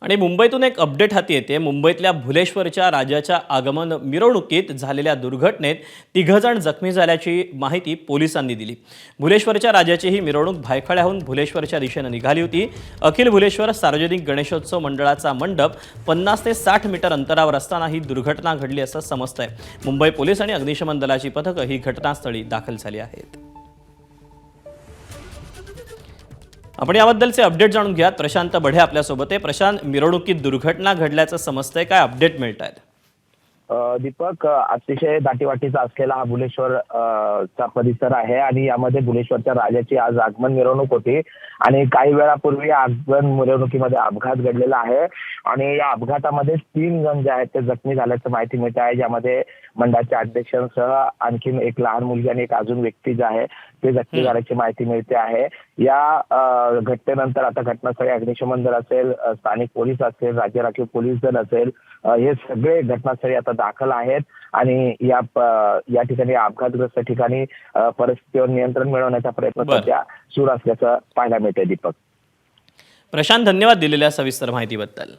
आणि मुंबईतून एक अपडेट हाती येते। मुंबईतल्या भुलेश्वरच्या राजाच्या आगमन मिरवणुकीत झालेल्या दुर्घटनेत 3 जण जखमी झाल्याची माहिती पोलिसांनी दिली। भुलेश्वरच्या राजाची ही मिरवणूक भायखळ्याहून भुलेश्वरच्या दिशेने निघाली होती। अखिल भुलेश्वर सार्वजनिक गणेशोत्सव मंडळाचा मंडप 50 ते 60 मीटर अंतरावर असताना ही दुर्घटना घडली असं समजतंय। मुंबई पोलीस आणि अग्निशमन दलाची पथकं ही घटनास्थळी दाखल झाली आहेत। आपण याबद्दलचे अपडेट जाणून घ्या। प्रशांत बढे आपल्यासोबत आहे। प्रशांत, मिरवणुकीत दुर्घटना घडल्याचं समजतंय, काय अपडेट मिळतायत? दीपक, अतिशय दाटीवाटीचा असलेला हा भुलेश्वर चा परिसर आहे आणि यामध्ये भुलेश्वरच्या राजाची आज आगमन मिरवणूक होती आणि काही वेळापूर्वी आगमन मिरवणुकीमध्ये अपघात घडलेला आहे आणि या अपघातामध्ये 3 जण जे आहेत ते जखमी झाल्याचं माहिती मिळते आहे, ज्यामध्ये मंडळाच्या अध्यक्षांसह आणखीन एक लहान मुलगी आणि एक अजून व्यक्ती जे आहे ते जखमी झाल्याची माहिती मिळते आहे। या घटनेनंतर आता घटनास्थळी अग्निशमन दल असेल, स्थानिक पोलीस असेल, राज्य राखीव पोलीस दल असेल, हे सगळे घटनास्थळी आता दाखल आहेत आणि या ठिकाणी अपघातग्रस्त ठिकाणी परिस्थितीवर नियंत्रण मिळवण्याचा प्रयत्न सध्या सुरू असल्याचं पाहायला मिळतंय। दीपक, प्रशांत, धन्यवाद दिलेल्या सविस्तर माहितीबद्दल।